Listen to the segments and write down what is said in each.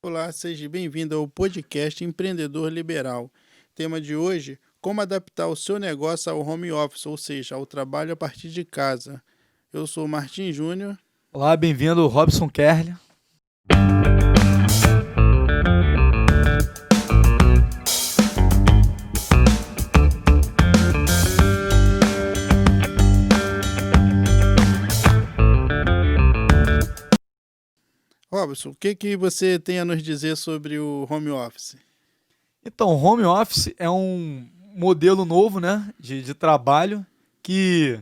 Olá, seja bem-vindo ao podcast Empreendedor Liberal. Tema de hoje: como adaptar o seu negócio ao home office, ou seja, ao trabalho a partir de casa. Eu sou o Martim Júnior. Olá, bem-vindo, Robson Kerle. Robson, o que você tem a nos dizer sobre o home office? Então, home office é um modelo novo, né, de trabalho que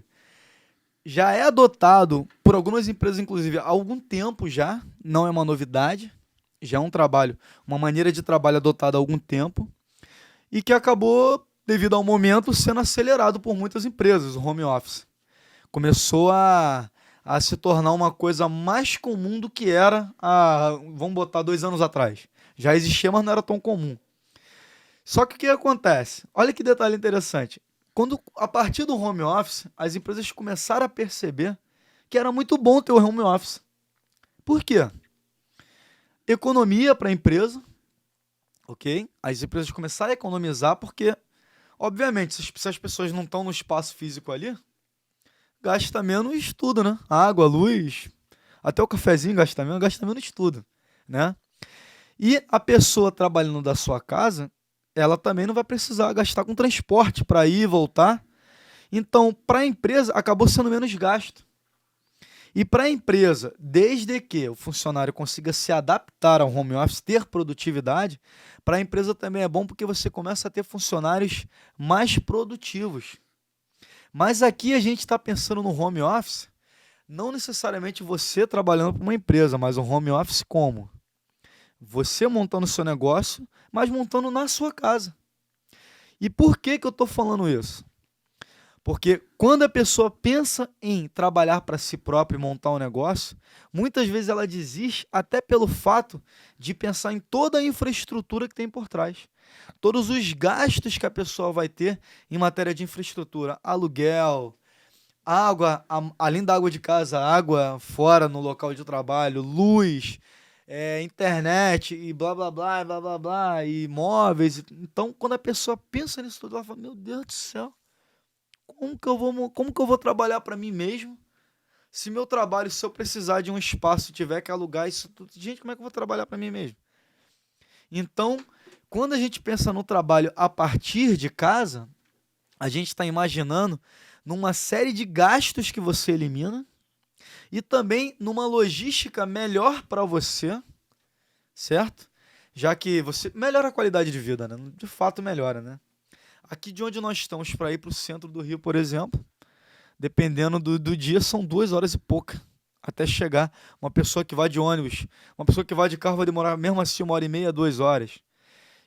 já é adotado por algumas empresas, inclusive, há algum tempo já, não é uma novidade, já é um trabalho, uma maneira de trabalho adotada há algum tempo e que acabou, devido ao momento, sendo acelerado por muitas empresas, o home office. Começou a se tornar uma coisa mais comum do que era vamos botar, 2 anos atrás. Já existia, mas não era tão comum. Só que o que acontece? Olha que detalhe interessante. Quando, a partir do home office, as empresas começaram a perceber que era muito bom ter o home office. Por quê? Economia para a empresa, ok? As empresas começaram a economizar porque, obviamente, se as pessoas não estão no espaço físico ali, gasta menos tudo, né? Água, luz, até o cafezinho gasta menos tudo, né? E a pessoa trabalhando da sua casa, ela também não vai precisar gastar com transporte para ir e voltar. Então, para a empresa, acabou sendo menos gasto. E para a empresa, desde que o funcionário consiga se adaptar ao home office, ter produtividade, para a empresa também é bom porque você começa a ter funcionários mais produtivos. Mas aqui a gente está pensando no home office, não necessariamente você trabalhando para uma empresa, mas um home office como? Você montando o seu negócio, mas montando na sua casa. E por que eu estou falando isso? Porque quando a pessoa pensa em trabalhar para si própria e montar um negócio, muitas vezes ela desiste até pelo fato de pensar em toda a infraestrutura que tem por trás. Todos os gastos que a pessoa vai ter em matéria de infraestrutura, aluguel, água, além da água de casa, água fora no local de trabalho, luz, internet e blá blá blá, blá blá blá, e móveis. Então, quando a pessoa pensa nisso tudo, ela fala: Meu Deus do céu, como que eu vou trabalhar para mim mesmo? Se meu trabalho, se eu precisar de um espaço, tiver que alugar isso tudo, gente, como é que eu vou trabalhar para mim mesmo? Então, quando a gente pensa no trabalho a partir de casa, a gente está imaginando numa série de gastos que você elimina e também numa logística melhor para você, certo? Já que você melhora a qualidade de vida, né? De fato melhora, né? Aqui de onde nós estamos para ir para o centro do Rio, por exemplo, dependendo do dia, são 2 horas e pouca até chegar. Uma pessoa que vai de ônibus, uma pessoa que vai de carro vai demorar mesmo assim 1 hora e meia, 2 horas.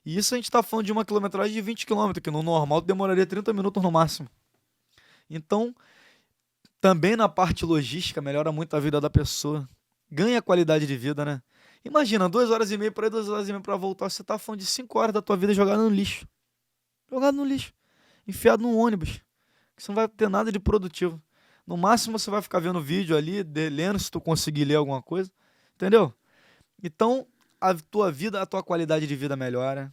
E isso a gente está falando de uma quilometragem de 20 quilômetros, que no normal demoraria 30 minutos no máximo. Então, também na parte logística, melhora muito a vida da pessoa. Ganha qualidade de vida, né? Imagina, 2 horas e meia para ir, 2 horas e meia para voltar. Você tá falando de 5 horas da tua vida jogada no lixo. Jogado no lixo. Enfiado num ônibus. Que você não vai ter nada de produtivo. No máximo você vai ficar vendo vídeo ali, lendo se tu conseguir ler alguma coisa. Entendeu? Então, a tua vida, a tua qualidade de vida melhora.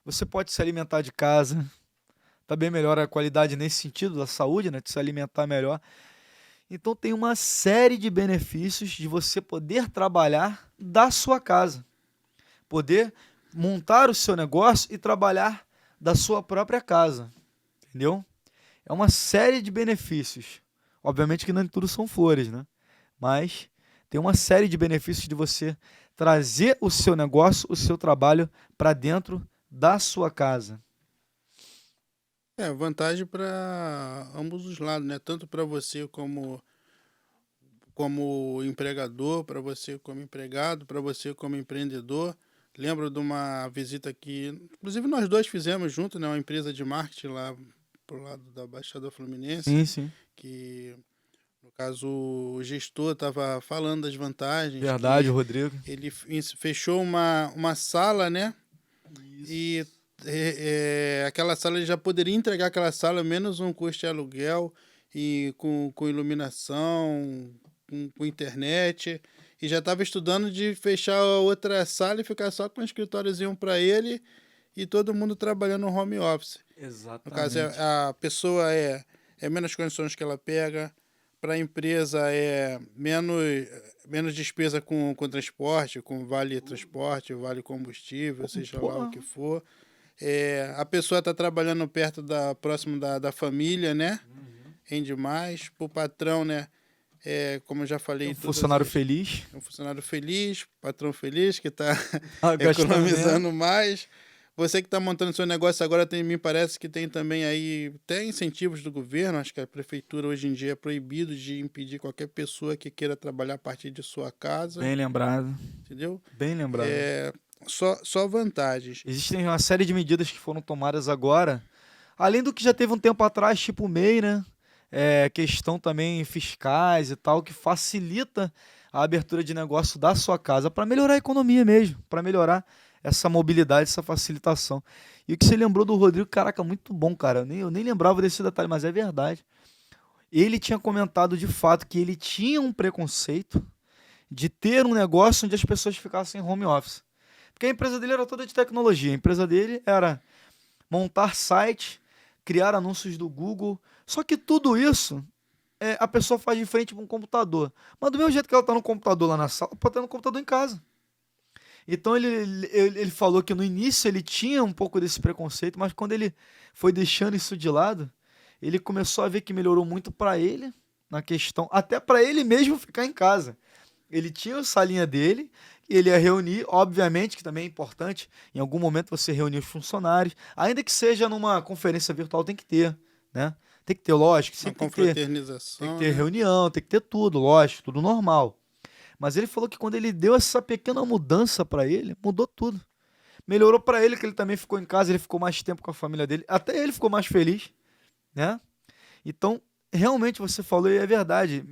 Você pode se alimentar de casa. Também melhora a qualidade nesse sentido da saúde, né? De se alimentar melhor. Então tem uma série de benefícios de você poder trabalhar da sua casa, poder montar o seu negócio e trabalhar da sua própria casa, entendeu? É uma série de benefícios. Obviamente que nem tudo são flores, né? Mas tem uma série de benefícios de você trazer o seu negócio, o seu trabalho para dentro da sua casa. Vantagem para ambos os lados, né? Tanto para você como empregador, para você como empregado, para você como empreendedor. Lembro de uma visita que, inclusive nós dois fizemos junto, né, uma empresa de marketing lá pro lado da Baixada Fluminense, Sim, sim. que no caso o gestor estava falando das vantagens, Verdade, que Rodrigo. ele fechou uma sala, né? Isso. E aquela sala ele já poderia entregar aquela sala menos um custo de aluguel e com iluminação, com internet. e já estava estudando de fechar a outra sala e ficar só com um escritóriozinho para ele e todo mundo trabalhando no home office. No caso, Exatamente. a pessoa é menos condições que ela pega, para a empresa é menos despesa com transporte, com vale transporte, vale combustível, seja lá o Pô, que for. A pessoa está trabalhando perto próximo da família, né? Rende mais. Para o patrão, né? Como eu já tem falei, um funcionário feliz, um funcionário feliz, patrão feliz, que está tá gastando menos. economizando mais. Você que está montando seu negócio agora, me parece que tem também aí, tem incentivos do governo, acho que a prefeitura hoje em dia é proibido de impedir qualquer pessoa que queira trabalhar a partir de sua casa, Bem lembrado, entendeu? bem lembrado. É, só vantagens. Existem uma série de medidas que foram tomadas agora, além do que já teve um tempo atrás, tipo o MEI, né? Questão também fiscais e tal, que facilita a abertura de negócio da sua casa para melhorar a economia mesmo, para melhorar essa mobilidade, essa facilitação. E o que você lembrou do Rodrigo, caraca, muito bom, cara. Eu nem lembrava desse detalhe, mas é verdade. Ele tinha comentado de fato que ele tinha um preconceito de ter um negócio onde as pessoas ficassem home office. Porque a empresa dele era toda de tecnologia. A empresa dele era montar site, criar anúncios do Google. Só que tudo isso a pessoa faz de frente para um computador. Mas do mesmo jeito que ela está no computador lá na sala, pode estar no computador em casa. Então ele falou que no início ele tinha um pouco desse preconceito, mas quando ele foi deixando isso de lado, ele começou a ver que melhorou muito para ele na questão, até para ele mesmo ficar em casa. Ele tinha a salinha dele, e ele ia reunir, obviamente, que também é importante, em algum momento você reunir os funcionários, ainda que seja numa conferência virtual, tem que ter, né? Tem que ter, lógico, Uma sempre tem que confraternização, ter né? reunião, tem que ter tudo, lógico, tudo normal. Mas ele falou que quando ele deu essa pequena mudança para ele, mudou tudo. Melhorou para ele, que ele também ficou em casa, ele ficou mais tempo com a família dele, até ele ficou mais feliz, né? Então, realmente você falou e é verdade.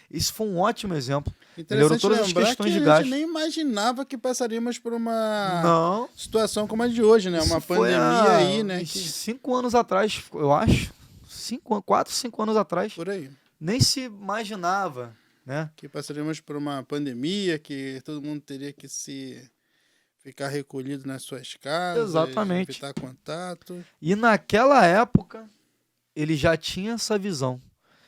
Isso foi um ótimo exemplo. Melhorou Interessante todas as lembrar que questões de a gente gasto. nem imaginava que passaríamos por uma Não, situação como a de hoje, né? isso Uma foi pandemia há aí, né? uns 5 anos atrás, eu acho. 4, 5 anos atrás. Por aí. Nem se imaginava, né? Que passaríamos por uma pandemia, que todo mundo teria que se ficar recolhido nas suas casas, Exatamente. evitar contato. E naquela época, ele já tinha essa visão.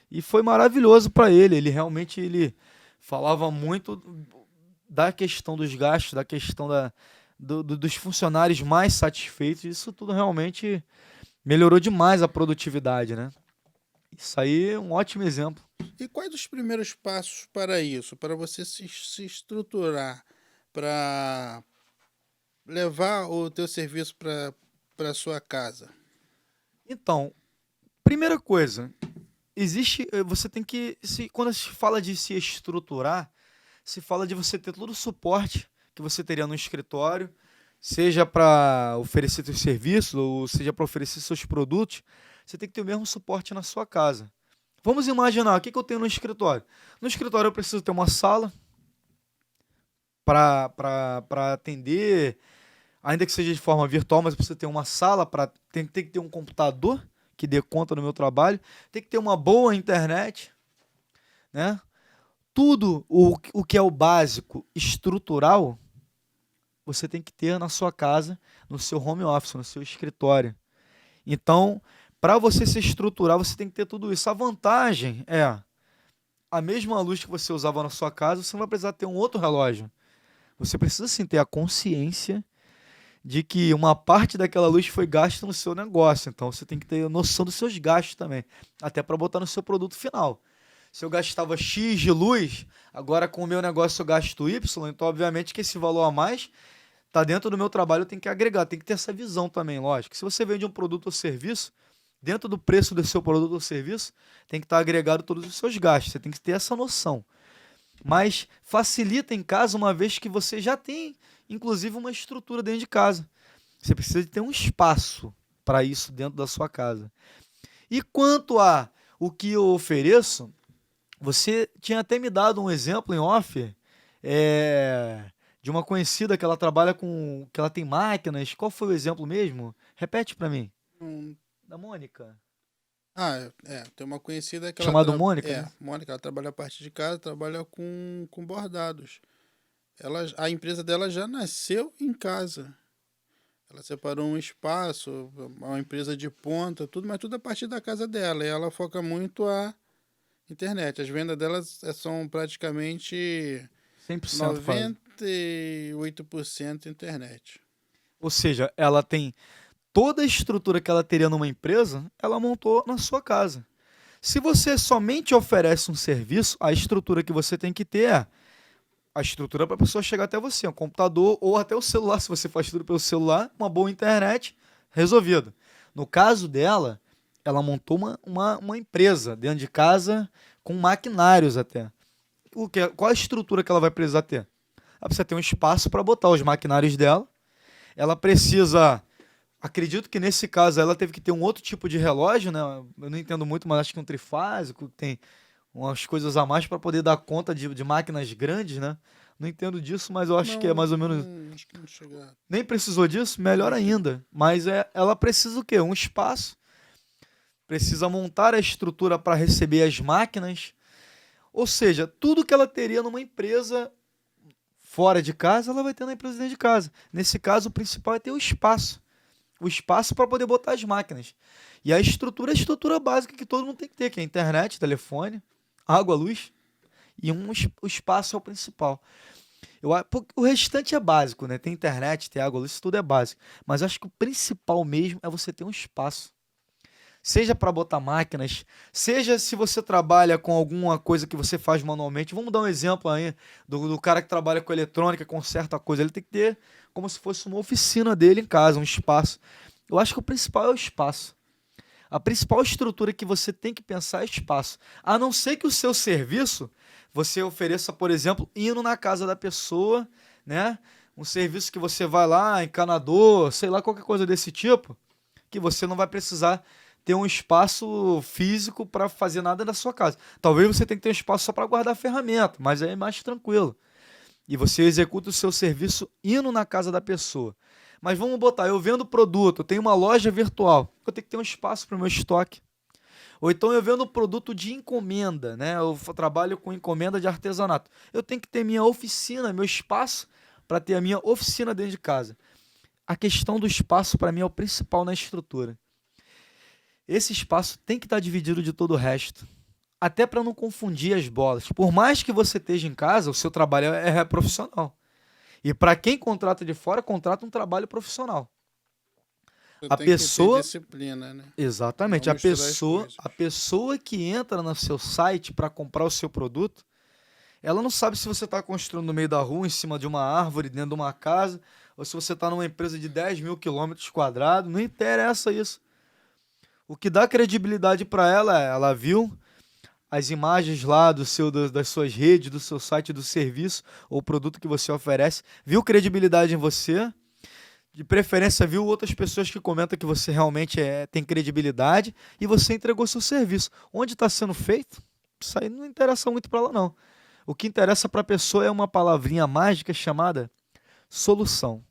E foi maravilhoso para ele. Ele falava muito da questão dos gastos, da questão dos funcionários mais satisfeitos. Isso tudo realmente melhorou demais a produtividade, né? Isso aí é um ótimo exemplo. E quais os primeiros passos para isso? Para você se estruturar, para levar o teu serviço para sua casa? Então, primeira coisa, você tem que, quando se fala de se estruturar, se fala de você ter todo o suporte que você teria no escritório, seja para oferecer seus serviços ou seja para oferecer seus produtos, você tem que ter o mesmo suporte na sua casa. Vamos imaginar, o que que eu tenho no escritório? No escritório eu preciso ter uma sala para atender, ainda que seja de forma virtual, mas eu preciso ter uma sala tem que ter um computador que dê conta do meu trabalho, tem que ter uma boa internet, né? Tudo o que é o básico estrutural, você tem que ter na sua casa, no seu home office, no seu escritório. Então, para você se estruturar, você tem que ter tudo isso. A vantagem é a mesma luz que você usava na sua casa, você não vai precisar ter um outro relógio. Você precisa sim ter a consciência de que uma parte daquela luz foi gasta no seu negócio. Então você tem que ter noção dos seus gastos também, até para botar no seu produto final. Se eu gastava X de luz, agora com o meu negócio eu gasto Y, então obviamente que esse valor a mais está dentro do meu trabalho, eu tenho que agregar, tem que ter essa visão também, lógico. Se você vende um produto ou serviço, dentro do preço do seu produto ou serviço, tem que estar agregado todos os seus gastos, você tem que ter essa noção. Mas facilita em casa uma vez que você já tem, inclusive, uma estrutura dentro de casa. Você precisa de ter um espaço para isso dentro da sua casa. E quanto a o que eu ofereço, você tinha até me dado um exemplo em off de uma conhecida que ela trabalha que ela tem máquinas. Qual foi o exemplo mesmo? Repete para mim. Hum, Da Mônica. Tem uma conhecida que Chamado Mônica, né? Mônica, ela trabalha a partir de casa, trabalha com bordados. A empresa dela já nasceu em casa. Ela separou um espaço, uma empresa de ponta, tudo, mas tudo a partir da casa dela. E ela foca muito a internet. As vendas dela são praticamente 100% quase. 98% internet. Ou seja, ela tem toda a estrutura que ela teria numa empresa, ela montou na sua casa. Se você somente oferece um serviço, a estrutura que você tem que ter é a estrutura para a pessoa chegar até você, um computador ou até o celular, se você faz tudo pelo celular, uma boa internet, resolvido. No caso dela, ela montou uma empresa dentro de casa com maquinários até. Qual a estrutura que ela vai precisar ter? Ela precisa ter um espaço para botar os maquinários dela. Ela precisa. Acredito que nesse caso ela teve que ter um outro tipo de relógio, né? Eu não entendo muito, mas acho que um trifásico, tem umas coisas a mais para poder dar conta de máquinas grandes, né? Não entendo disso, mas eu acho que é Não, mais ou menos. acho que não chega. Nem precisou disso? Melhor Não chega. ainda. Mas ela precisa o quê? Um espaço, precisa montar a estrutura para receber as máquinas. Ou seja, tudo que ela teria numa empresa fora de casa, ela vai ter na empresa dentro de casa. Nesse caso, o principal é ter o espaço. O espaço para poder botar as máquinas. E a estrutura é a estrutura básica que todo mundo tem que ter, que é internet, telefone, água, luz. E o espaço é o principal. O restante é básico, né? Tem internet, tem água, luz, isso tudo é básico. Mas acho que o principal mesmo é você ter um espaço. Seja para botar máquinas, seja se você trabalha com alguma coisa que você faz manualmente. Vamos dar um exemplo aí do cara que trabalha com eletrônica, conserta coisa. Ele tem que ter como se fosse uma oficina dele em casa, um espaço. Eu acho que o principal é o espaço. A principal estrutura que você tem que pensar é espaço. A não ser que o seu serviço você ofereça, por exemplo, indo na casa da pessoa, né? Um serviço que você vai lá, encanador, sei lá, qualquer coisa desse tipo, que você não vai precisar ter um espaço físico para fazer nada na sua casa. Talvez você tenha que ter um espaço só para guardar a ferramenta, mas aí é mais tranquilo. E você executa o seu serviço indo na casa da pessoa. Mas vamos botar, eu vendo produto, eu tenho uma loja virtual, eu tenho que ter um espaço para o meu estoque. Ou então eu vendo produto de encomenda, né? Eu trabalho com encomenda de artesanato. Eu tenho que ter minha oficina, meu espaço para ter a minha oficina dentro de casa. A questão do espaço para mim é o principal na estrutura. Esse espaço tem que estar dividido de todo o resto. Até para não confundir as bolas. Por mais que você esteja em casa, o seu trabalho é profissional. E para quem contrata de fora, contrata um trabalho profissional. Você A tem que ter pessoa, disciplina, né? Não exatamente, a misturar as pessoa, coisas. a pessoa que entra no seu site para comprar o seu produto, ela não sabe se você está construindo no meio da rua, em cima de uma árvore, dentro de uma casa, ou se você está numa empresa de 10 mil quilômetros quadrados, não interessa isso. O que dá credibilidade para ela é, ela viu as imagens lá das suas redes, do seu site, do serviço ou produto que você oferece, viu credibilidade em você, de preferência viu outras pessoas que comentam que você realmente tem credibilidade e você entregou seu serviço. Onde está sendo feito? Isso aí não interessa muito para ela, não. O que interessa para a pessoa é uma palavrinha mágica chamada solução.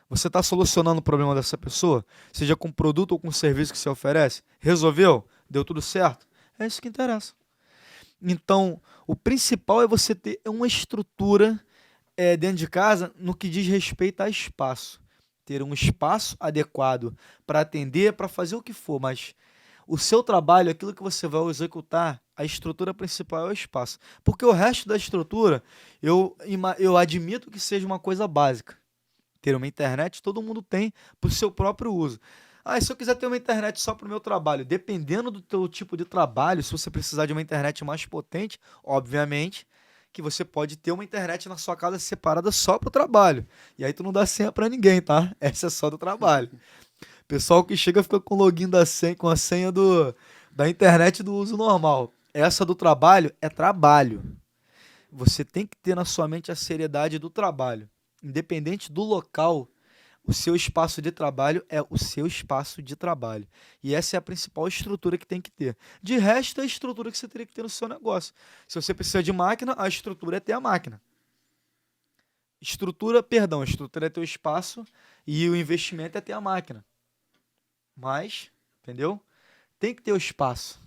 Você está solucionando o problema dessa pessoa, seja com o produto ou com o serviço que você oferece? Resolveu? Deu tudo certo? É isso que interessa. Então, o principal é você ter uma estrutura dentro de casa no que diz respeito a espaço. Ter um espaço adequado para atender, para fazer o que for, mas o seu trabalho, aquilo que você vai executar, a estrutura principal é o espaço. Porque o resto da estrutura, eu admito que seja uma coisa básica. Ter uma internet, todo mundo tem para o seu próprio uso. Ah, e se eu quiser ter uma internet só para o meu trabalho, dependendo do teu tipo de trabalho, se você precisar de uma internet mais potente, obviamente que você pode ter uma internet na sua casa separada só para o trabalho. E aí tu não dá senha para ninguém, tá? Essa é só do trabalho. Pessoal que chega fica com o login da senha, com a senha da internet do uso normal. Essa do trabalho é trabalho. Você tem que ter na sua mente a seriedade do trabalho. Independente do local, o seu espaço de trabalho é o seu espaço de trabalho. E essa é a principal estrutura que tem que ter. De resto, é a estrutura que você teria que ter no seu negócio. Se você precisa de máquina, a estrutura é ter a máquina. A estrutura é ter o espaço e o investimento é ter a máquina. Mas, entendeu? tem que ter o espaço.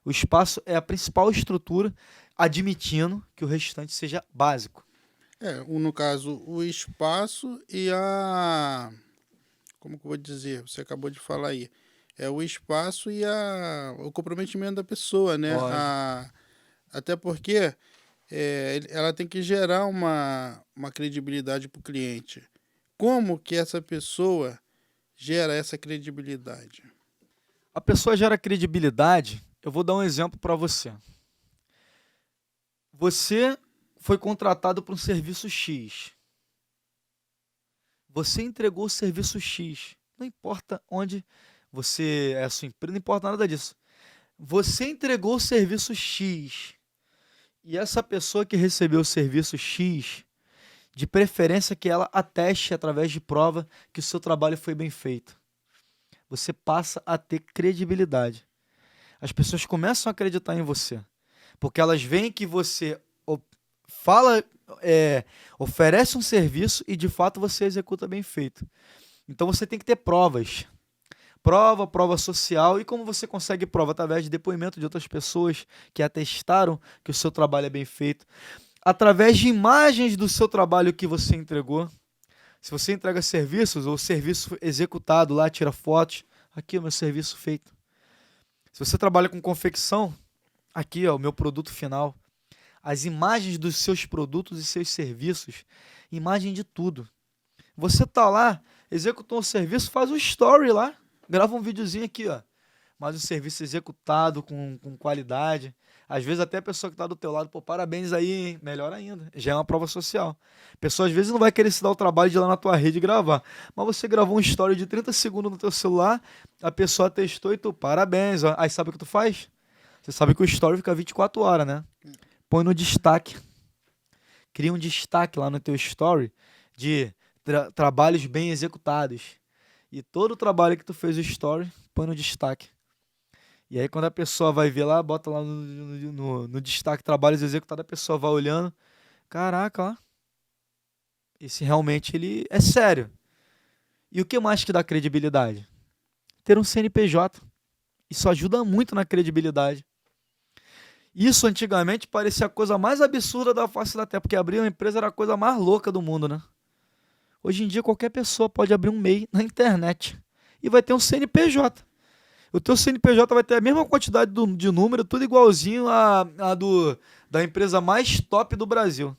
O espaço é a principal estrutura, admitindo que o restante seja básico. No caso, o espaço e a... Como que eu vou dizer? Você acabou de falar aí. É o espaço e o comprometimento da pessoa, né? Lógico. Até porque ela tem que gerar uma credibilidade para o cliente. Como que essa pessoa gera essa credibilidade? A pessoa gera credibilidade. Eu vou dar um exemplo para você. Você foi contratado para um serviço X. Você entregou o serviço X. Não importa onde você é a sua empresa, não importa nada disso. Você entregou o serviço X. E essa pessoa que recebeu o serviço X, de preferência que ela ateste através de prova que o seu trabalho foi bem feito. Você passa a ter credibilidade. As pessoas começam a acreditar em você, porque elas veem que você fala, oferece um serviço e de fato você executa bem feito. Então você tem que ter provas. Prova social. E como você consegue prova? Através de depoimento de outras pessoas que atestaram que o seu trabalho é bem feito. Através de imagens do seu trabalho que você entregou. Se você entrega serviços ou serviço executado lá, tira fotos. Aqui é o meu serviço feito. Se você trabalha com confecção, aqui ó, o meu produto final. As imagens dos seus produtos e seus serviços. Imagem de tudo. Você tá lá, executou um serviço, faz um story lá. Grava um videozinho aqui, ó. Mas o serviço executado com qualidade. Às vezes até a pessoa que está do teu lado, pô, parabéns aí, hein? Melhor ainda. Já é uma prova social. A pessoa às vezes não vai querer se dar o trabalho de ir lá na tua rede e gravar. Mas você gravou um story de 30 segundos no teu celular, a pessoa testou e tu, parabéns. Ó. Aí sabe o que tu faz? Você sabe que o story fica 24 horas, né? Põe no destaque. Cria um destaque lá no teu story de trabalhos bem executados. E todo o trabalho que tu fez o story, põe no destaque. E aí quando a pessoa vai ver lá, bota lá no destaque trabalhos executados, a pessoa vai olhando. Caraca, ó. Esse realmente ele é sério. E o que mais que dá credibilidade? Ter um CNPJ. Isso ajuda muito na credibilidade. Isso antigamente parecia a coisa mais absurda da face da terra, porque abrir uma empresa era a coisa mais louca do mundo, né? Hoje em dia qualquer pessoa pode abrir um MEI na internet e vai ter um CNPJ. O teu CNPJ vai ter a mesma quantidade de número, tudo igualzinho da empresa mais top do Brasil.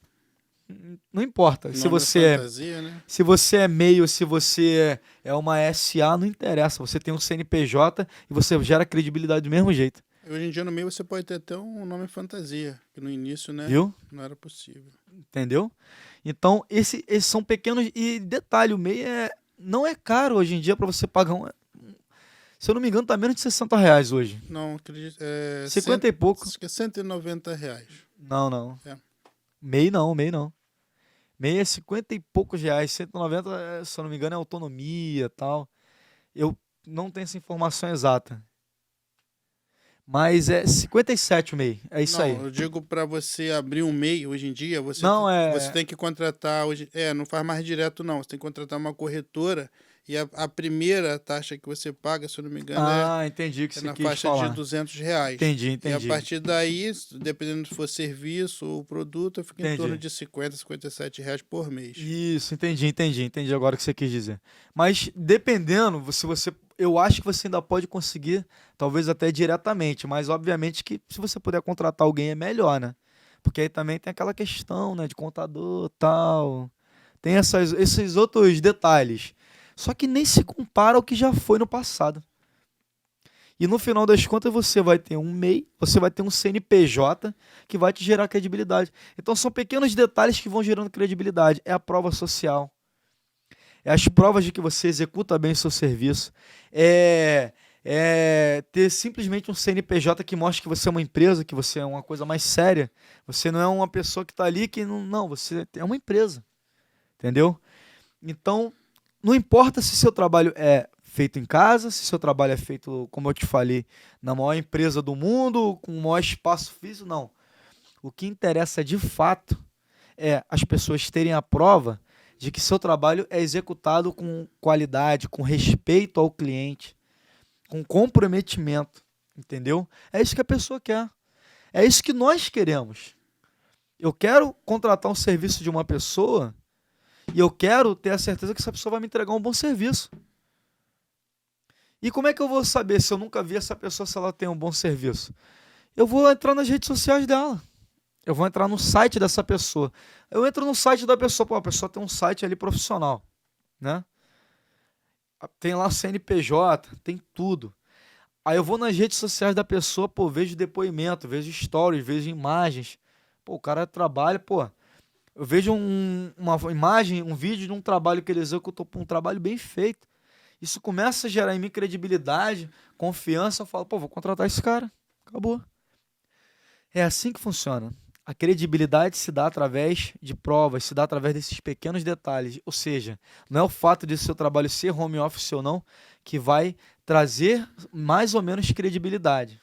Não importa. Se fantasia, né? Se você é MEI ou se você é uma SA, não interessa. Você tem um CNPJ e você gera credibilidade do mesmo jeito. Hoje em dia no meio você pode ter até um nome fantasia, que no início, né, Viu? não era possível. Entendeu? Então, esses são pequenos... E detalhe, o MEI não é caro hoje em dia para você pagar um... Se eu não me engano, tá menos de R$60 hoje. Não, acredito... 50 e pouco. Acho que é R$190. Não. É. MEI não. MEI é 50 e poucos reais. 190, se eu não me engano, é autonomia e tal. Eu não tenho essa informação exata. Mas é 57 o MEI. É isso aí. Não, eu digo para você abrir um MEI hoje em dia, você tem que contratar... não faz mais direto não. Você tem que contratar uma corretora e a primeira taxa que você paga, se eu não me engano, entendi que é você na quis faixa falar. de R$200. Entendi. E a partir daí, dependendo se for serviço ou produto, fica em torno de R$50, R$57 por mês. Isso, entendi agora o que você quis dizer. Mas dependendo, se você, eu acho que você ainda pode conseguir, talvez até diretamente, mas obviamente que se você puder contratar alguém é melhor, né? Porque aí também tem aquela questão, né, de contador, tal. Tem esses outros detalhes. Só que nem se compara ao que já foi no passado. E no final das contas você vai ter um MEI, você vai ter um CNPJ que vai te gerar credibilidade. Então são pequenos detalhes que vão gerando credibilidade. É a prova social. É as provas de que você executa bem o seu serviço. É ter simplesmente um CNPJ que mostre que você é uma empresa, que você é uma coisa mais séria. Você não é uma pessoa que está ali que não, você é uma empresa. Entendeu? Então, não importa se seu trabalho é feito em casa, se seu trabalho é feito, como eu te falei, na maior empresa do mundo, com o maior espaço físico, não. O que interessa de fato é as pessoas terem a prova de que seu trabalho é executado com qualidade, com respeito ao cliente. com comprometimento, entendeu? É isso que a pessoa quer. É isso que nós queremos. Eu quero contratar um serviço de uma pessoa e eu quero ter a certeza que essa pessoa vai me entregar um bom serviço. E como é que eu vou saber se eu nunca vi essa pessoa, se ela tem um bom serviço? Eu vou entrar nas redes sociais dela. Eu vou entrar no site dessa pessoa. Eu entro no site da pessoa. Pô, a pessoa tem um site ali profissional, né? Tem lá o CNPJ, tem tudo. Aí eu vou nas redes sociais da pessoa, pô, vejo depoimento, vejo stories, vejo imagens. Pô, o cara trabalha, pô. Eu vejo uma imagem, um vídeo de um trabalho que ele executou, um trabalho bem feito. Isso começa a gerar em mim credibilidade, confiança. Eu falo, pô, vou contratar esse cara. Acabou. É assim que funciona. A credibilidade se dá através de provas, se dá através desses pequenos detalhes. Ou seja, não é o fato de seu trabalho ser home office ou não que vai trazer mais ou menos credibilidade.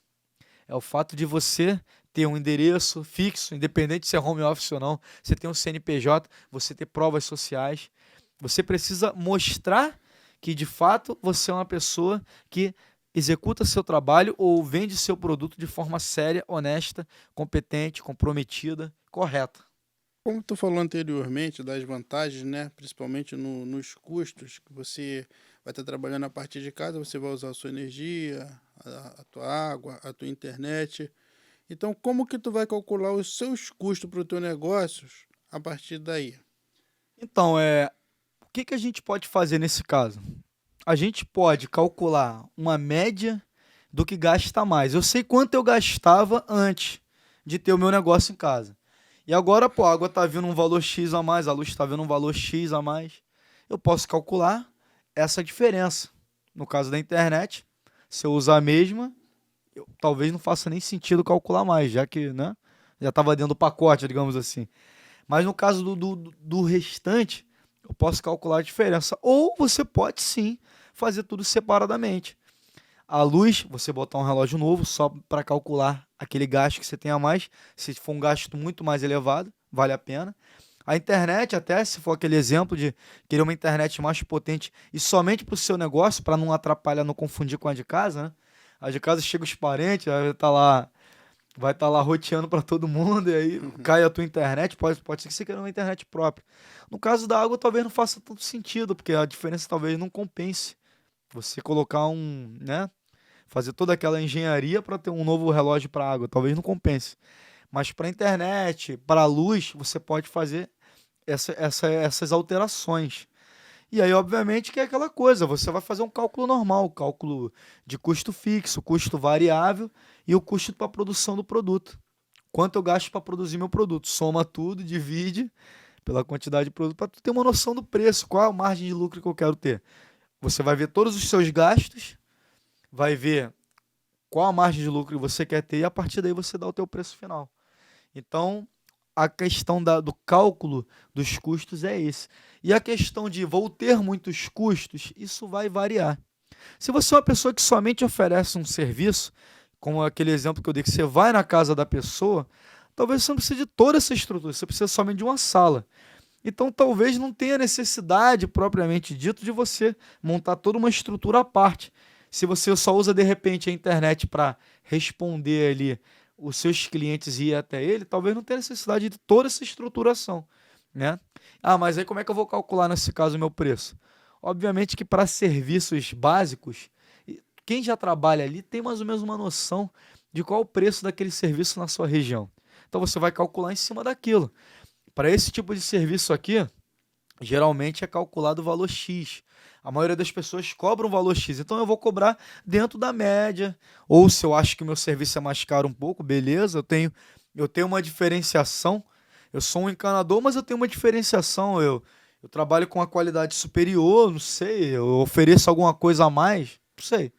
É o fato de você ter um endereço fixo, independente se é home office ou não, você tem um CNPJ, você ter provas sociais. Você precisa mostrar que, de fato, você é uma pessoa que executa seu trabalho ou vende seu produto de forma séria, honesta, competente, comprometida, correta. Como tu falou anteriormente das vantagens, né? Principalmente nos custos, que você vai estar trabalhando a partir de casa, você vai usar a sua energia, a tua água, a tua internet. Então, como que tu vai calcular os seus custos para o teu negócio a partir daí? Então, o que que a gente pode fazer nesse caso? A gente pode calcular uma média do que gasta mais. Eu sei quanto eu gastava antes de ter o meu negócio em casa. E agora, pô, a água está vindo um valor X a mais, a luz está vindo um valor X a mais. Eu posso calcular essa diferença. No caso da internet, se eu usar a mesma, talvez não faça nem sentido calcular mais, já que, né, já estava dentro do pacote, digamos assim. Mas no caso do restante, eu posso calcular a diferença. Ou você pode sim fazer tudo separadamente. A luz, você botar um relógio novo só para calcular aquele gasto que você tem a mais. Se for um gasto muito mais elevado, vale a pena. A internet, até se for aquele exemplo de querer uma internet mais potente e somente para o seu negócio, para não atrapalhar, não confundir com a de casa, né? A de casa chega os parentes, vai estar lá roteando para todo mundo e aí cai a tua internet, pode ser que você queira uma internet própria. No caso da água, talvez não faça tanto sentido, porque a diferença talvez não compense. Você colocar né, fazer toda aquela engenharia para ter um novo relógio para água, talvez não compense. Mas para internet, para luz, você pode fazer essas alterações. E aí, obviamente, que é aquela coisa, você vai fazer um cálculo normal, cálculo de custo fixo, custo variável e o custo para a produção do produto. Quanto eu gasto para produzir meu produto? Soma tudo, divide pela quantidade de produto para tu ter uma noção do preço, qual é a margem de lucro que eu quero ter. Você vai ver todos os seus gastos, vai ver qual a margem de lucro que você quer ter e a partir daí você dá o teu preço final. Então, a questão do cálculo dos custos é esse. E a questão de vou ter muitos custos, isso vai variar. Se você é uma pessoa que somente oferece um serviço, como aquele exemplo que eu dei, que você vai na casa da pessoa, talvez você não precise de toda essa estrutura, você precisa somente de uma sala. Então, talvez não tenha necessidade, propriamente dito, de você montar toda uma estrutura à parte. Se você só usa, de repente, a internet para responder ali os seus clientes e ir até ele, talvez não tenha necessidade de toda essa estruturação, né? Ah, mas aí como é que eu vou calcular, nesse caso, o meu preço? Obviamente que para serviços básicos, quem já trabalha ali tem mais ou menos uma noção de qual o preço daquele serviço na sua região. Então, você vai calcular em cima daquilo. Para esse tipo de serviço aqui, geralmente é calculado o valor X. A maioria das pessoas cobra um valor X, então eu vou cobrar dentro da média. Ou se eu acho que o meu serviço é mais caro um pouco, beleza, eu tenho uma diferenciação. Eu sou um encanador, mas eu tenho uma diferenciação. Eu trabalho com uma qualidade superior, não sei, eu ofereço alguma coisa a mais, não sei.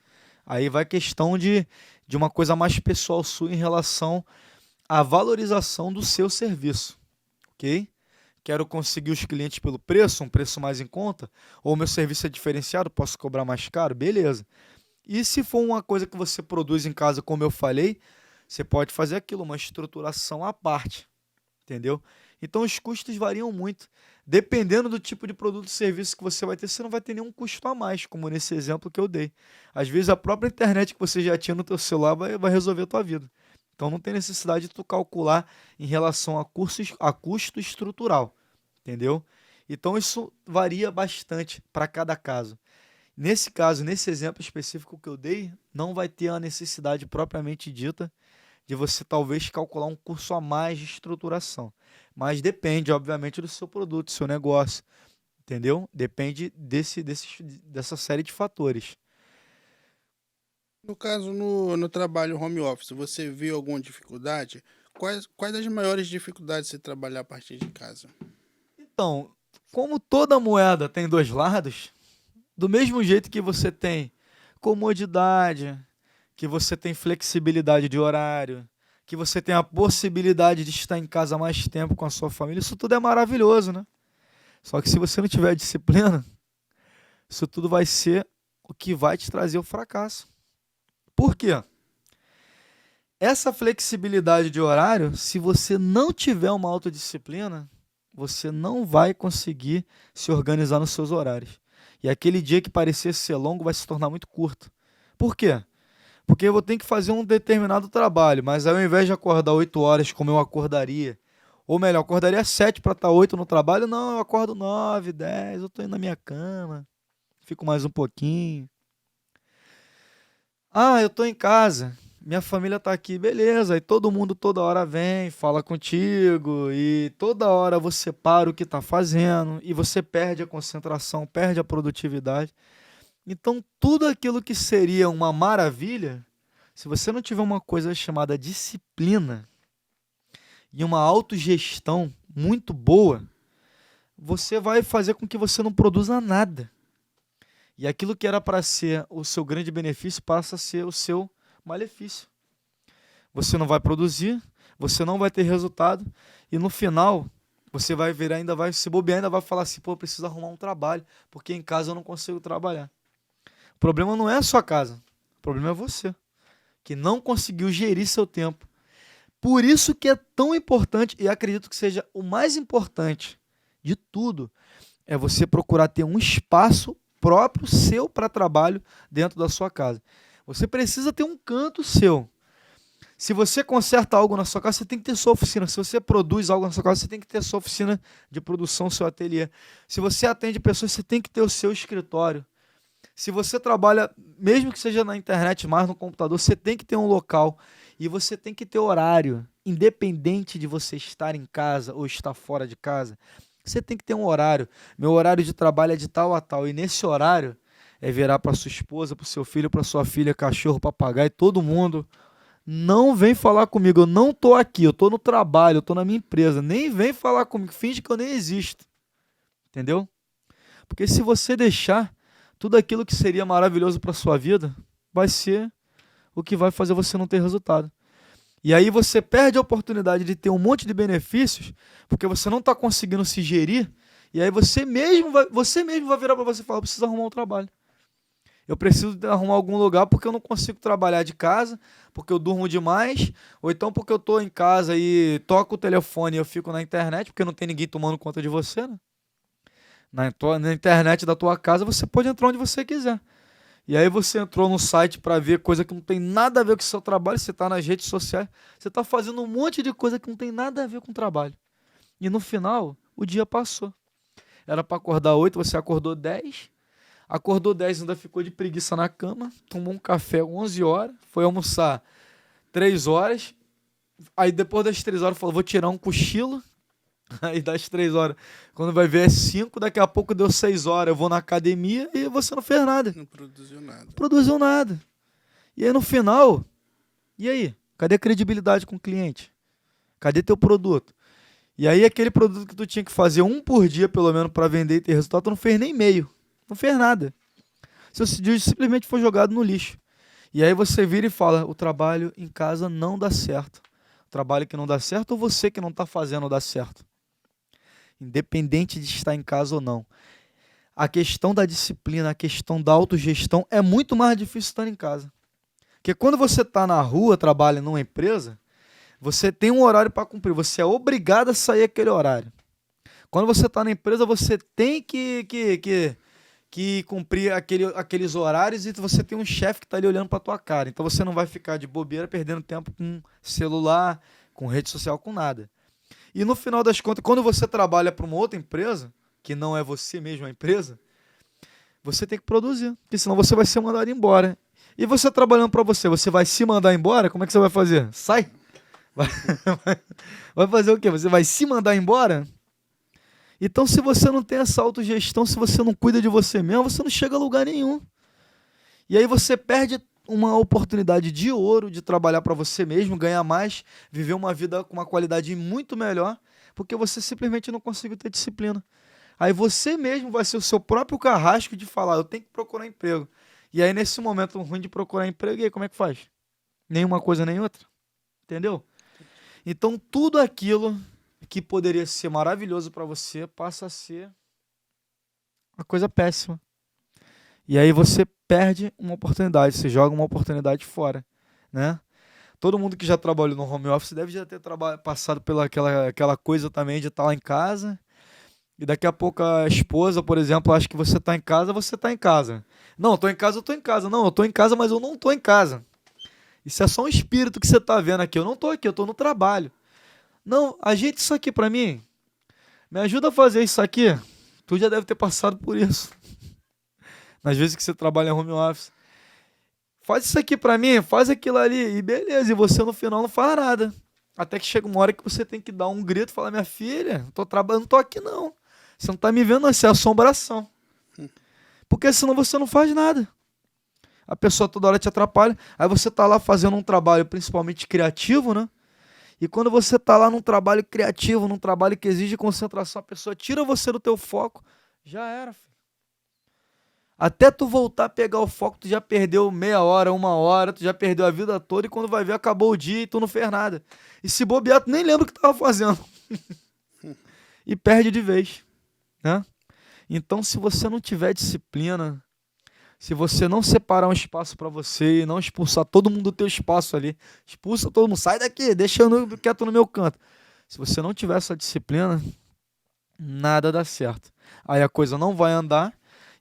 Aí vai questão de uma coisa mais pessoal sua em relação à valorização do seu serviço, ok? Quero conseguir os clientes pelo preço, um preço mais em conta, ou meu serviço é diferenciado, posso cobrar mais caro, beleza. E se for uma coisa que você produz em casa, como eu falei, você pode fazer aquilo, uma estruturação à parte, entendeu? Então os custos variam muito. Dependendo do tipo de produto e serviço que você vai ter, você não vai ter nenhum custo a mais, como nesse exemplo que eu dei. Às vezes a própria internet que você já tinha no teu celular vai resolver a tua vida. Então não tem necessidade de tu calcular em relação a custo estrutural, entendeu? Então isso varia bastante para cada caso. Nesse caso, nesse exemplo específico que eu dei, não vai ter a necessidade propriamente dita de você talvez calcular um curso a mais de estruturação. Mas depende, obviamente, do seu produto, do seu negócio, entendeu? Depende dessa série de fatores. No caso, no trabalho home office, você viu alguma dificuldade? Quais as maiores dificuldades de se trabalhar a partir de casa? Então, como toda moeda tem dois lados, do mesmo jeito que você tem comodidade, que você tem flexibilidade de horário, que você tem a possibilidade de estar em casa mais tempo com a sua família, isso tudo é maravilhoso, né? Só que se você não tiver disciplina, isso tudo vai ser o que vai te trazer o fracasso. Por quê? Essa flexibilidade de horário, se você não tiver uma autodisciplina, você não vai conseguir se organizar nos seus horários. E aquele dia que parecia ser longo vai se tornar muito curto. Por quê? Porque eu vou ter que fazer um determinado trabalho, mas aí ao invés de acordar 8 horas como eu acordaria, ou melhor, eu acordaria às 7 para estar 8 no trabalho, não, eu acordo 9, 10, eu estou indo na minha cama, fico mais um pouquinho. Ah, eu estou em casa, minha família está aqui, beleza, e todo mundo toda hora vem, fala contigo, e toda hora você para o que está fazendo, e você perde a concentração, perde a produtividade. Então, tudo aquilo que seria uma maravilha, se você não tiver uma coisa chamada disciplina e uma autogestão muito boa, você vai fazer com que você não produza nada. E aquilo que era para ser o seu grande benefício passa a ser o seu malefício. Você não vai produzir, você não vai ter resultado e no final você vai ver, ainda vai se bobear, ainda vai falar assim, pô, eu preciso arrumar um trabalho, porque em casa eu não consigo trabalhar. O problema não é a sua casa, o problema é você, que não conseguiu gerir seu tempo. Por isso que é tão importante, e acredito que seja o mais importante de tudo, é você procurar ter um espaço próprio seu para trabalho dentro da sua casa. Você precisa ter um canto seu. Se você conserta algo na sua casa, você tem que ter sua oficina. Se você produz algo na sua casa, você tem que ter sua oficina de produção, seu ateliê. Se você atende pessoas, você tem que ter o seu escritório. Se você trabalha, mesmo que seja na internet, mais no computador, você tem que ter um local e você tem que ter horário, independente de você estar em casa ou estar fora de casa. Você tem que ter um horário. Meu horário de trabalho é de tal a tal e nesse horário é virar para sua esposa, para o seu filho, para sua filha, cachorro, papagaio, todo mundo. Não vem falar comigo, eu não estou aqui, eu estou no trabalho, eu estou na minha empresa. Nem vem falar comigo, finge que eu nem existo. Entendeu? Porque se você deixar, tudo aquilo que seria maravilhoso para a sua vida vai ser o que vai fazer você não ter resultado. E aí você perde a oportunidade de ter um monte de benefícios, porque você não está conseguindo se gerir, e aí você mesmo vai virar para você e falar, eu preciso arrumar um trabalho. Eu preciso arrumar algum lugar porque eu não consigo trabalhar de casa, porque eu durmo demais, ou então porque eu estou em casa e toco o telefone e eu fico na internet, porque não tem ninguém tomando conta de você, né? Na internet da tua casa, você pode entrar onde você quiser. E aí você entrou no site para ver coisa que não tem nada a ver com o seu trabalho, você está nas redes sociais, você está fazendo um monte de coisa que não tem nada a ver com o trabalho. E no final, o dia passou. Era para acordar 8, você acordou 10, ainda ficou de preguiça na cama, tomou um café 11 horas, foi almoçar 3 horas, aí depois das 3 horas falou, vou tirar um cochilo. Aí das 3 horas, quando vai ver é 5, daqui a pouco deu 6 horas, eu vou na academia e você não fez nada. Não produziu nada. Não produziu nada. E aí no final, e aí? Cadê a credibilidade com o cliente? Cadê teu produto? E aí aquele produto que tu tinha que fazer um por dia pelo menos para vender e ter resultado, tu não fez nem meio. Não fez nada. Seu dia simplesmente foi jogado no lixo. E aí você vira e fala, o trabalho em casa não dá certo. O trabalho que não dá certo ou você que não está fazendo dá certo. Independente de estar em casa ou não. A questão da disciplina, a questão da autogestão é muito mais difícil estar em casa. Porque quando você está na rua, trabalha numa empresa, Você tem um horário para cumprir, você é obrigado a sair aquele horário. Quando você está na empresa, você tem que cumprir aqueles horários e você tem um chefe que está ali olhando para tua cara. Então você não vai ficar de bobeira perdendo tempo com celular, com rede social, com nada. E no final das contas, quando você trabalha para uma outra empresa, que não é você mesmo a empresa, você tem que produzir, porque senão você vai ser mandado embora. E você trabalhando para você, você vai se mandar embora? Como é que você vai fazer? Sai! Vai, vai fazer o quê? Você vai se mandar embora? Então, se você não tem essa autogestão, se você não cuida de você mesmo, você não chega a lugar nenhum. E aí você perde uma oportunidade de ouro de trabalhar para você mesmo, ganhar mais, viver uma vida com uma qualidade muito melhor, porque você simplesmente não conseguiu ter disciplina. Aí você mesmo vai ser o seu próprio carrasco de falar, eu tenho que procurar emprego. E aí, nesse momento ruim de procurar emprego, e aí, como é que faz? Nenhuma coisa nem outra. Entendeu? Então, tudo aquilo que poderia ser maravilhoso para você passa a ser uma coisa péssima. E aí você perde uma oportunidade, você joga uma oportunidade fora, né? Todo mundo que já trabalhou no home office deve já ter passado pela aquela coisa também de estar lá em casa e daqui a pouco a esposa, por exemplo, acha que você está em casa, você está em casa. Não, eu estou em casa, eu estou em casa. Não, eu estou em casa, mas eu não estou em casa. Isso é só um espírito que você está vendo aqui. Eu não estou aqui, eu estou no trabalho. Não, ajeita isso aqui para mim. Me ajuda a fazer isso aqui. Tu já deve ter passado por isso. Nas vezes que você trabalha em home office. Faz isso aqui para mim, faz aquilo ali. E beleza, e você no final não faz nada. Até que chega uma hora que você tem que dar um grito e falar, minha filha, tô trabalhando, não tô aqui não. Você não tá me vendo, não, isso é assombração. Porque senão você não faz nada. A pessoa toda hora te atrapalha. Aí você tá lá fazendo um trabalho principalmente criativo, né? E quando você tá lá num trabalho criativo, num trabalho que exige concentração, a pessoa tira você do teu foco, já era, filho. Até tu voltar a pegar o foco, tu já perdeu meia hora, uma hora, tu já perdeu a vida toda e quando vai ver, acabou o dia e tu não fez nada. E se bobear, tu nem lembra o que tu tava fazendo. E perde de vez, né? Então, se você não tiver disciplina, se você não separar um espaço para você e não expulsar todo mundo do teu espaço ali, expulsa todo mundo, sai daqui, deixa eu quieto no meu canto. Se você não tiver essa disciplina, nada dá certo. Aí a coisa não vai andar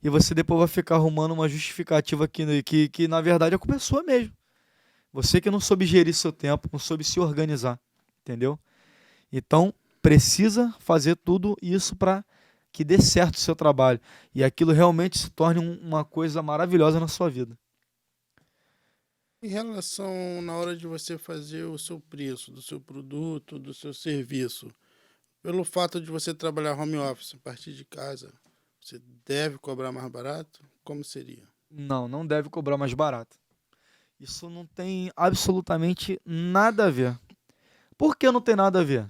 e você depois vai ficar arrumando uma justificativa que na verdade a culpa é sua mesmo. Você que não soube gerir seu tempo, não soube se organizar, entendeu? Então, precisa fazer tudo isso para que dê certo o seu trabalho e aquilo realmente se torne uma coisa maravilhosa na sua vida. Em relação na hora de você fazer o seu preço do seu produto, do seu serviço, pelo fato de você trabalhar home office a partir de casa, você deve cobrar mais barato? Como seria? Não, não deve cobrar mais barato. Isso não tem absolutamente nada a ver. Por que não tem nada a ver?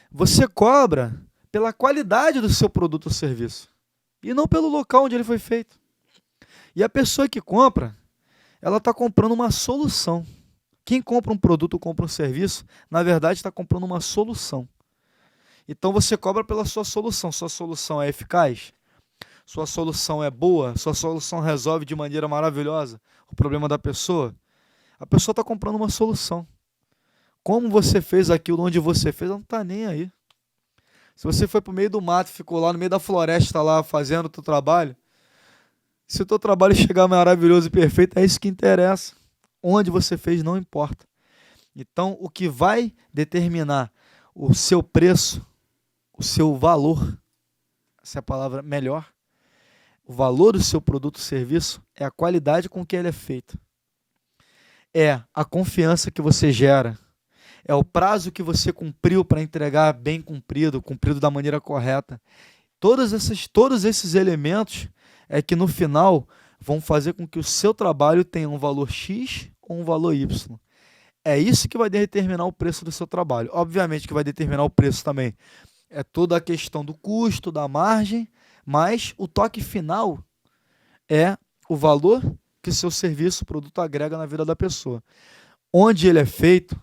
Você cobra pela qualidade do seu produto ou serviço e não pelo local onde ele foi feito. E a pessoa que compra, ela está comprando uma solução. Quem compra um produto ou compra um serviço, na verdade está comprando uma solução. Então você cobra pela sua solução. Sua solução é eficaz? Sua solução é boa? Sua solução resolve de maneira maravilhosa o problema da pessoa? A pessoa está comprando uma solução. Como você fez aquilo, onde você fez, ela não está nem aí. Se você foi para o meio do mato, ficou lá no meio da floresta lá fazendo o teu trabalho, se o teu trabalho chegar maravilhoso e perfeito, é isso que interessa. Onde você fez não importa. Então, o que vai determinar o seu preço, o seu valor, essa é a palavra melhor, o valor do seu produto ou serviço é a qualidade com que ele é feito. É a confiança que você gera. É o prazo que você cumpriu para entregar bem cumprido, cumprido da maneira correta. Todos esses elementos é que no final vão fazer com que o seu trabalho tenha um valor X ou um valor Y. É isso que vai determinar o preço do seu trabalho. Obviamente que vai determinar o preço também. É toda a questão do custo, da margem, mas o toque final é o valor que o seu serviço, o produto agrega na vida da pessoa. Onde ele é feito,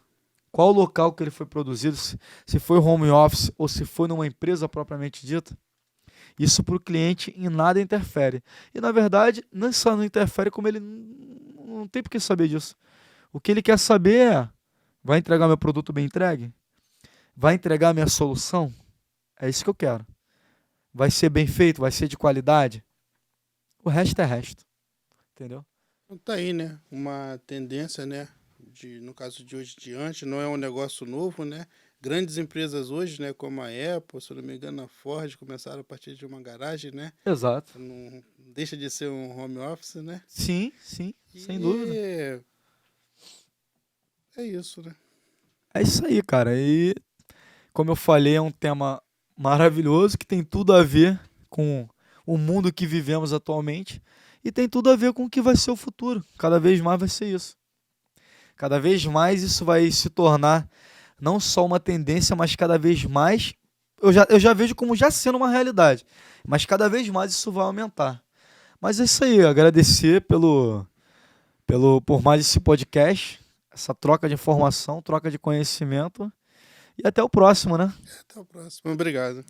qual o local que ele foi produzido, se foi home office ou se foi numa empresa propriamente dita, isso para o cliente em nada interfere. E, na verdade, não só não interfere, como ele não tem por que saber disso. O que ele quer saber é, Vai entregar meu produto bem entregue? Vai entregar minha solução? É isso que eu quero. Vai ser bem feito? Vai ser de qualidade? O resto é resto. Entendeu? Então tá aí, né? Uma tendência, né? No caso de hoje em diante, não é um negócio novo, né? Grandes empresas hoje, né? Como a Apple, se eu não me engano, a Ford, começaram a partir de uma garagem, né? Exato. Não deixa de ser um home office, né? Sim, sim, sem dúvida. E é isso, né? É isso aí, cara. E como eu falei, é um tema maravilhoso que tem tudo a ver com o mundo que vivemos atualmente e tem tudo a ver com o que vai ser o futuro. Cada vez mais vai ser isso. Cada vez mais isso vai se tornar não só uma tendência, mas cada vez mais. Eu já vejo como já sendo uma realidade, mas cada vez mais isso vai aumentar. Mas é isso aí, agradecer por mais esse podcast, essa troca de informação, troca de conhecimento. E até o próximo, né? Até o próximo. Obrigado.